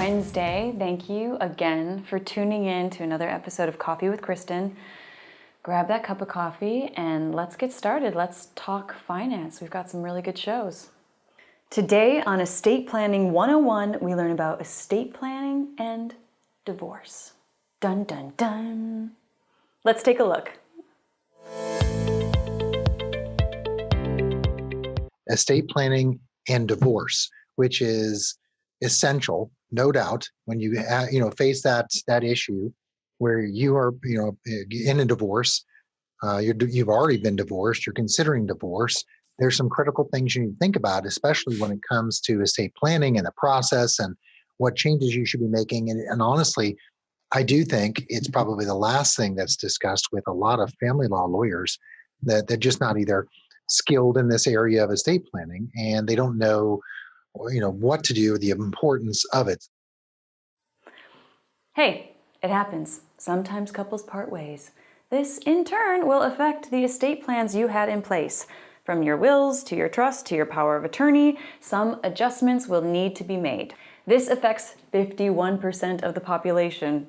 Wednesday. Thank you again for tuning in to another episode of Coffee with Kristen. Grab that cup of coffee and let's get started. Let's talk finance. We've got some really good shows. Today on Estate Planning 101, we learn about estate planning and divorce. Dun, dun, dun. Let's take a look. Estate planning and divorce, which is essential, no doubt, when you face that issue where you are in a divorce. You've already been divorced. You're considering divorce. There's some critical things you need to think about, especially when it comes to estate planning and the process and what changes you should be making. And honestly, I do think it's probably the last thing that's discussed with a lot of family law lawyers, that they're just not either skilled in this area of estate planning and they don't know what to do, the importance of it. Hey, it happens. Sometimes couples part ways. This, in turn, will affect the estate plans you had in place. From your wills to your trust to your power of attorney, some adjustments will need to be made. This affects 51% of the population.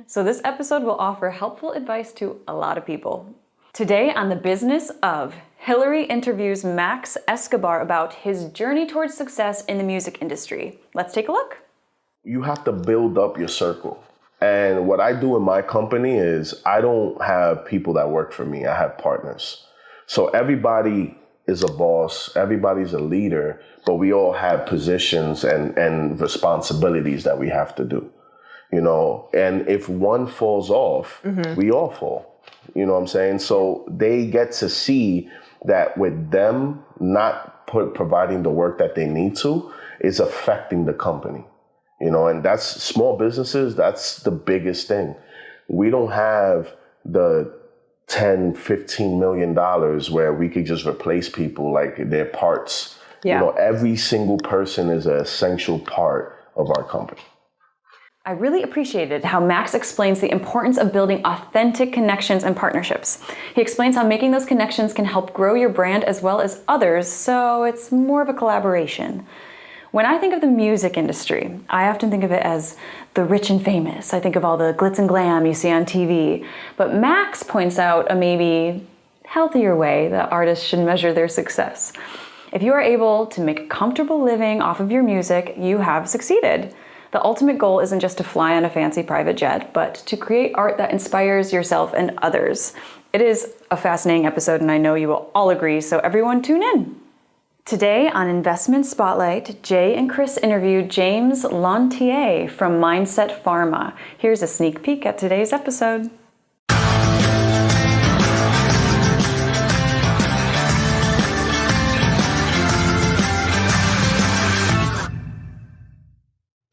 So this episode will offer helpful advice to a lot of people. Today on The Business of, Hillary interviews Max Escobar about his journey towards success in the music industry. Let's take a look. You have to build up your circle. And what I do in my company is I don't have people that work for me. I have partners. So everybody is a boss, everybody's a leader, but we all have positions and responsibilities that we have to do. And if one falls off, we all fall. You know what I'm saying? So they get to see that with them not providing the work that they need to is affecting the company. And that's small businesses. That's the biggest thing. We don't have the $10, $15 million where we could just replace people like their parts. Yeah. Every single person is an essential part of our company. I really appreciated how Max explains the importance of building authentic connections and partnerships. He explains how making those connections can help grow your brand as well as others, so it's more of a collaboration. When I think of the music industry, I often think of it as the rich and famous. I think of all the glitz and glam you see on TV. But Max points out a maybe healthier way that artists should measure their success. If you are able to make a comfortable living off of your music, you have succeeded. The ultimate goal isn't just to fly on a fancy private jet, but to create art that inspires yourself and others. It is a fascinating episode, and I know you will all agree, so everyone tune in. Today on Investment Spotlight, Jay and Chris interviewed James Lantier from Mindset Pharma. Here's a sneak peek at today's episode.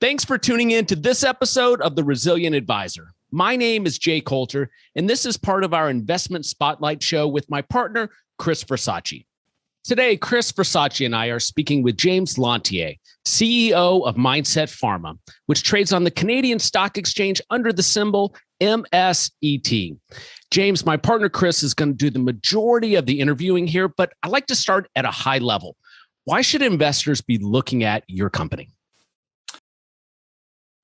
Thanks for tuning in to this episode of The Resilient Advisor. My name is Jay Coulter, and this is part of our Investment Spotlight show with my partner, Chris Versace. Today, Chris Versace and I are speaking with James Lantier, CEO of Mindset Pharma, which trades on the Canadian Stock Exchange under the symbol MSET. James, my partner, Chris, is going to do the majority of the interviewing here, but I'd like to start at a high level. Why should investors be looking at your company?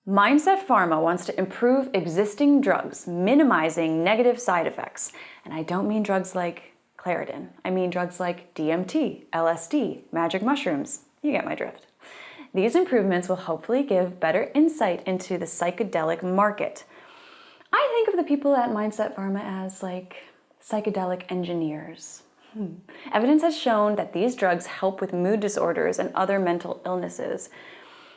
Mindset Pharma wants to improve existing drugs, minimizing negative side effects. And I don't mean drugs like Claritin. I mean drugs like DMT, LSD, magic mushrooms. You get my drift. These improvements will hopefully give better insight into the psychedelic market. I think of the people at Mindset Pharma as like psychedelic engineers. Evidence has shown that these drugs help with mood disorders and other mental illnesses.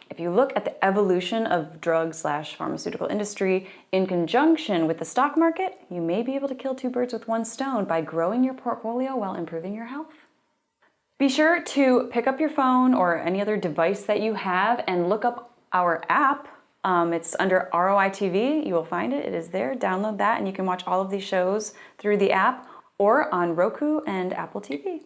If you look at the evolution of drug/pharmaceutical industry in conjunction with the stock market, you may be able to kill two birds with one stone by growing your portfolio while improving your health. Be sure to pick up your phone or any other device that you have and look up our app. It's under ROI TV. You will find it. It is there. Download that and you can watch all of these shows through the app or on Roku and Apple TV.